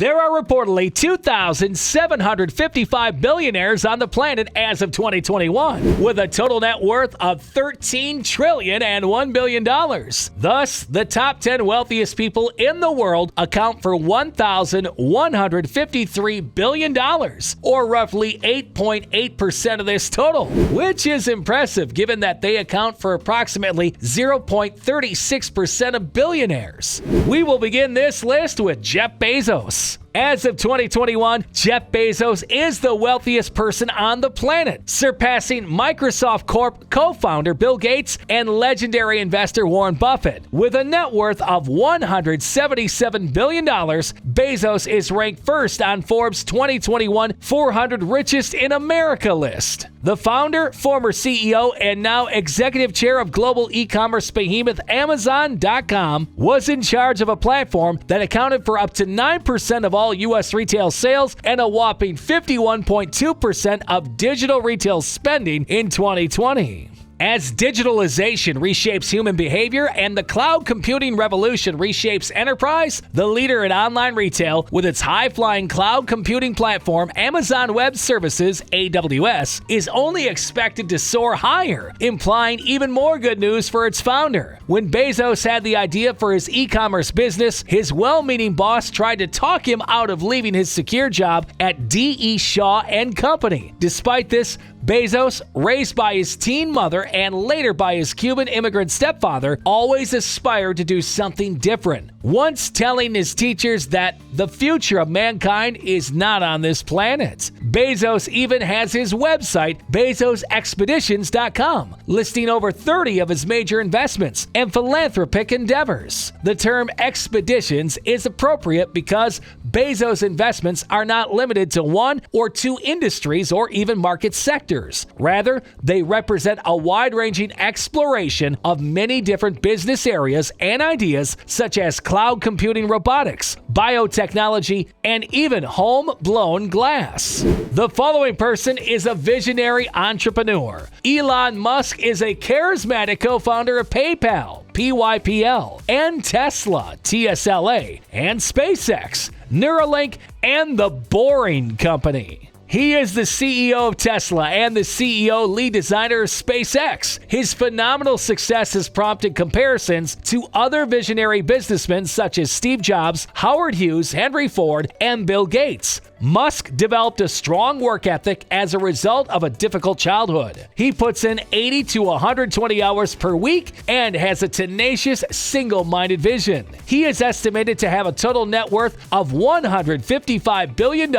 There are reportedly 2,755 billionaires on the planet as of 2021, with a total net worth of $13 trillion and $1 billion. Thus, the top 10 wealthiest people in the world account for $1,153 billion, or roughly 8.8% of this total, which is impressive given that they account for approximately 0.36% of billionaires. We will begin this list with Jeff Bezos. As of 2021, Jeff Bezos is the wealthiest person on the planet, surpassing Microsoft Corp co-founder Bill Gates and legendary investor Warren Buffett. With a net worth of $177 billion, Bezos is ranked first on Forbes' 2021 400 Richest in America list. The founder, former CEO, and now executive chair of global e-commerce behemoth Amazon.com was in charge of a platform that accounted for up to 9% of all U.S. retail sales and a whopping 51.2% of digital retail spending in 2020. As digitalization reshapes human behavior and the cloud computing revolution reshapes enterprise, the leader in online retail with its high-flying cloud computing platform, Amazon Web Services, AWS, is only expected to soar higher, implying even more good news for its founder. When Bezos had the idea for his e-commerce business, his well-meaning boss tried to talk him out of leaving his secure job at D.E. Shaw & Company. Despite this, Bezos, raised by his teen mother and later by his Cuban immigrant stepfather, always aspired to do something different, once telling his teachers that the future of mankind is not on this planet. Bezos even has his website, BezosExpeditions.com, listing over 30 of his major investments and philanthropic endeavors. The term expeditions is appropriate because Bezos' investments are not limited to one or two industries or even market sectors. Rather, they represent a wide-ranging exploration of many different business areas and ideas such as cloud computing, robotics, biotechnology, and even home-blown glass. The following person is a visionary entrepreneur. Elon Musk is a charismatic co-founder of PayPal, PYPL, and Tesla, TSLA, and SpaceX, Neuralink, and The Boring Company. He is the CEO of Tesla and the CEO lead designer of SpaceX. His phenomenal success has prompted comparisons to other visionary businessmen such as Steve Jobs, Howard Hughes, Henry Ford, and Bill Gates. Musk developed a strong work ethic as a result of a difficult childhood. He puts in 80 to 120 hours per week and has a tenacious, single-minded vision. He is estimated to have a total net worth of $155 billion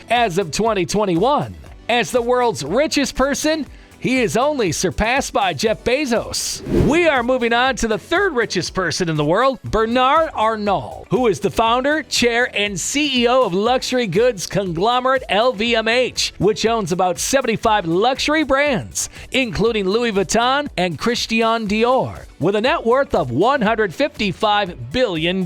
as of 2021. As the world's richest person, he is only surpassed by Jeff Bezos. We are moving on to the third richest person in the world, Bernard Arnault, who is the founder, chair, and CEO of luxury goods conglomerate LVMH, which owns about 75 luxury brands, including Louis Vuitton and Christian Dior, with a net worth of $155 billion.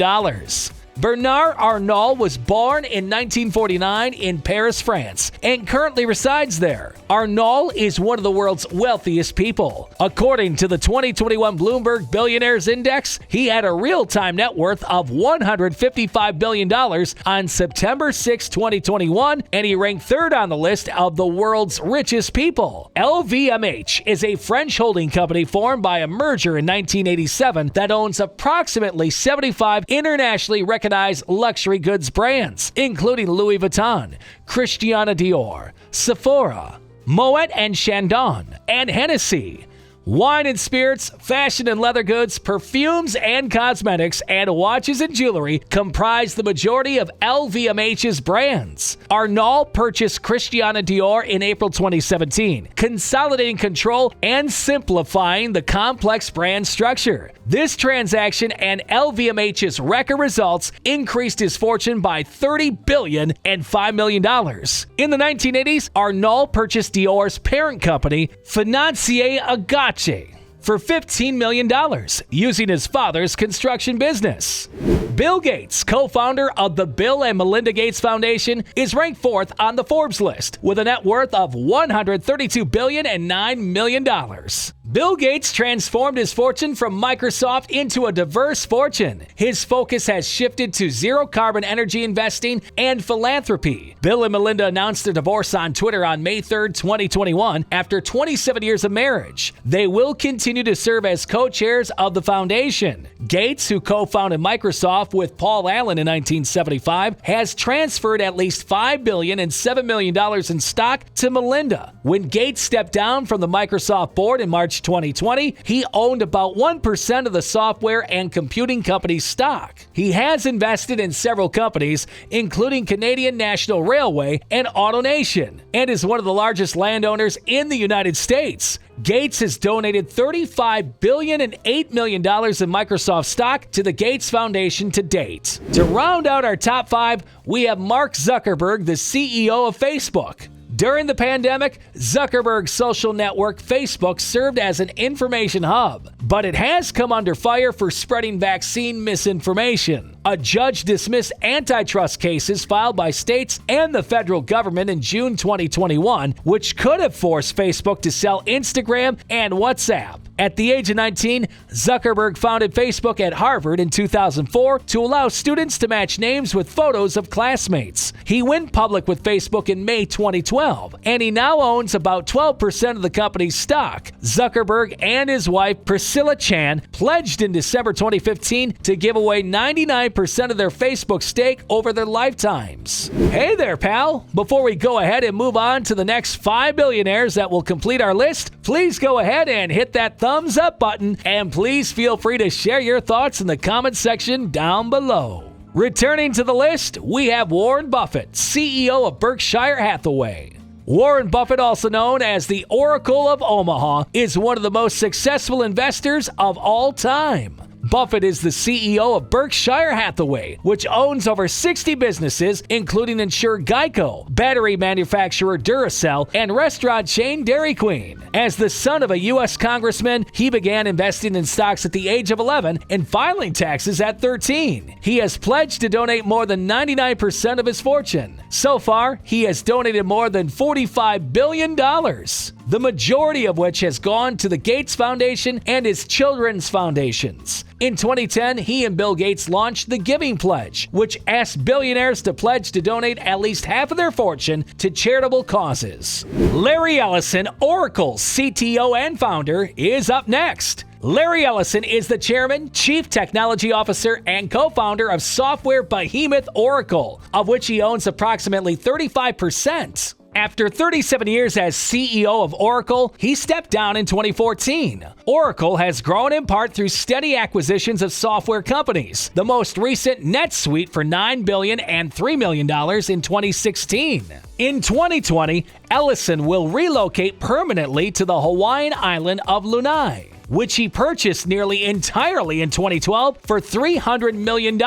Bernard Arnault was born in 1949 in Paris, France, and currently resides there. Arnault is one of the world's wealthiest people. According to the 2021 Bloomberg Billionaires Index, he had a real-time net worth of $155 billion on September 6, 2021, and he ranked third on the list of the world's richest people. LVMH is a French holding company formed by a merger in 1987 that owns approximately 75 internationally recognized luxury goods brands, including Louis Vuitton, Christian Dior, Sephora, Moet and Chandon, and Hennessy. Wine and spirits, fashion and leather goods, perfumes and cosmetics, and watches and jewelry comprise the majority of LVMH's brands. Arnault purchased Christian Dior in April 2017, consolidating control and simplifying the complex brand structure. This transaction and LVMH's record results increased his fortune by $30 billion and $5 million. In the 1980s, Arnault purchased Dior's parent company, Financier Agache, for $15 million, using his father's construction business. Bill Gates, co-founder of the Bill and Melinda Gates Foundation, is ranked fourth on the Forbes list with a net worth of $132 billion and $9 million. Bill Gates transformed his fortune from Microsoft into a diverse fortune. His focus has shifted to zero-carbon energy investing and philanthropy. Bill and Melinda announced their divorce on Twitter on May 3, 2021, after 27 years of marriage. They will continue to serve as co-chairs of the foundation. Gates, who co-founded Microsoft with Paul Allen in 1975, has transferred at least $5 billion and $7 million in stock to Melinda. When Gates stepped down from the Microsoft board in March 2020, he owned about 1% of the software and computing company's stock. He has invested in several companies, including Canadian National Railway and AutoNation, and is one of the largest landowners in the United States. Gates has donated $35 billion and $8 million in Microsoft stock to the Gates Foundation to date. To round out our top 5, we have Mark Zuckerberg, the CEO of Facebook. During the pandemic, Zuckerberg's social network Facebook served as an information hub, but it has come under fire for spreading vaccine misinformation. A judge dismissed antitrust cases filed by states and the federal government in June 2021, which could have forced Facebook to sell Instagram and WhatsApp. At the age of 19, Zuckerberg founded Facebook at Harvard in 2004 to allow students to match names with photos of classmates. He went public with Facebook in May 2012, and he now owns about 12% of the company's stock. Zuckerberg and his wife, Priscilla Chan, pledged in December 2015 to give away 99% of their Facebook stake over their lifetimes. Hey there, pal! Before we go ahead and move on to the next 5 billionaires that will complete our list, please go ahead and hit that thumbs up button, and please feel free to share your thoughts in the comment section down below. Returning to the list, we have Warren Buffett, CEO of Berkshire Hathaway. Warren Buffett, also known as the Oracle of Omaha, is one of the most successful investors of all time. Buffett is the CEO of Berkshire Hathaway, which owns over 60 businesses, including insurer Geico, battery manufacturer Duracell, and restaurant chain Dairy Queen. As the son of a U.S. congressman, he began investing in stocks at the age of 11 and filing taxes at 13. He has pledged to donate more than 99% of his fortune. So far, he has donated more than $45 billion, the majority of which has gone to the Gates Foundation and his children's foundations. In 2010, he and Bill Gates launched the Giving Pledge, which asks billionaires to pledge to donate at least half of their fortune to charitable causes. Larry Ellison, Oracle's CTO and founder, is up next. Larry Ellison is the chairman, chief technology officer, and co-founder of software behemoth Oracle, of which he owns approximately 35%. After 37 years as CEO of Oracle, he stepped down in 2014. Oracle has grown in part through steady acquisitions of software companies, the most recent NetSuite for $9 billion and $3 million in 2016. In 2020, Ellison will relocate permanently to the Hawaiian island of Lanai, which he purchased nearly entirely in 2012 for $300 million.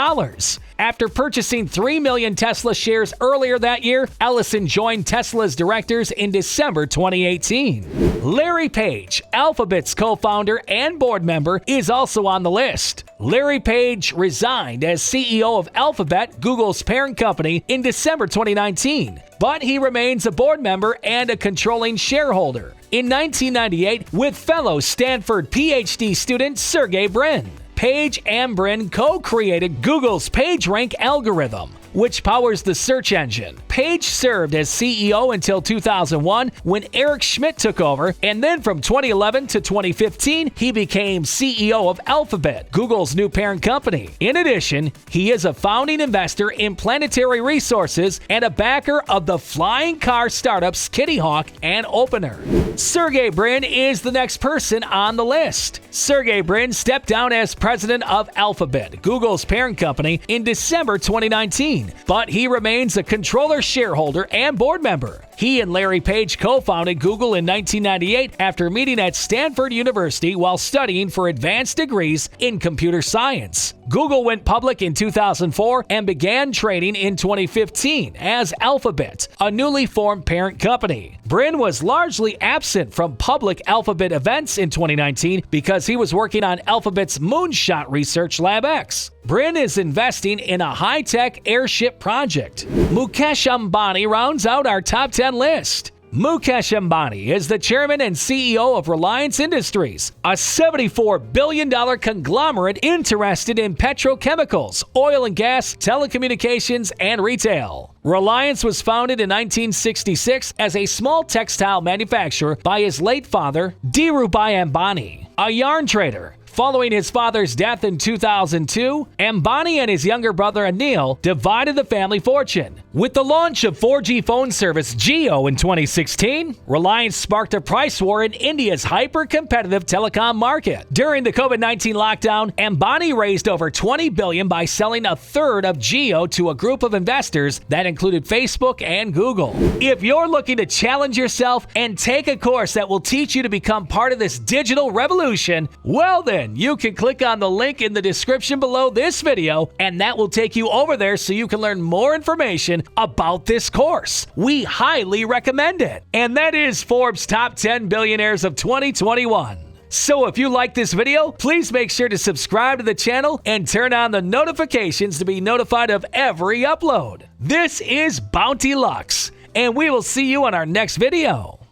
After purchasing 3 million Tesla shares earlier that year, Ellison joined Tesla's directors in December 2018. Larry Page, Alphabet's co-founder and board member, is also on the list. Larry Page resigned as CEO of Alphabet, Google's parent company, in December 2019, but he remains a board member and a controlling shareholder. In 1998, with fellow Stanford PhD student Sergey Brin, Page and Brin co-created Google's PageRank algorithm, which powers the search engine. Page served as CEO until 2001 when Eric Schmidt took over, and then from 2011 to 2015, he became CEO of Alphabet, Google's new parent company. In addition, he is a founding investor in Planetary Resources and a backer of the flying car startups Kitty Hawk and Opener. Sergey Brin is the next person on the list. Sergey Brin stepped down as president of Alphabet, Google's parent company, in December 2019, but he remains a controller, shareholder, and board member. He and Larry Page co-founded Google in 1998 after meeting at Stanford University while studying for advanced degrees in computer science. Google went public in 2004 and began trading in 2015 as Alphabet, a newly formed parent company. Brin was largely absent from public Alphabet events in 2019 because he was working on Alphabet's Moonshot Research Lab X. Brin is investing in a high-tech airship project. Mukesh Ambani rounds out our top 10 list. Mukesh Ambani is the chairman and CEO of Reliance Industries, a $74 billion conglomerate interested in petrochemicals, oil and gas, telecommunications, and retail. Reliance was founded in 1966 as a small textile manufacturer by his late father, Dhirubhai Ambani, a yarn trader. Following his father's death in 2002, Ambani and his younger brother Anil divided the family fortune. With the launch of 4G phone service Jio in 2016, Reliance sparked a price war in India's hyper-competitive telecom market. During the COVID-19 lockdown, Ambani raised over $20 billion by selling a third of Jio to a group of investors that included Facebook and Google. If you're looking to challenge yourself and take a course that will teach you to become part of this digital revolution, well then, you can click on the link in the description below this video, and that will take you over there so you can learn more information about this course. We highly recommend it. And that is Forbes' Top 10 Billionaires of 2021. So if you like this video, please make sure to subscribe to the channel and turn on the notifications to be notified of every upload. This is Bounty Lux, and we will see you on our next video.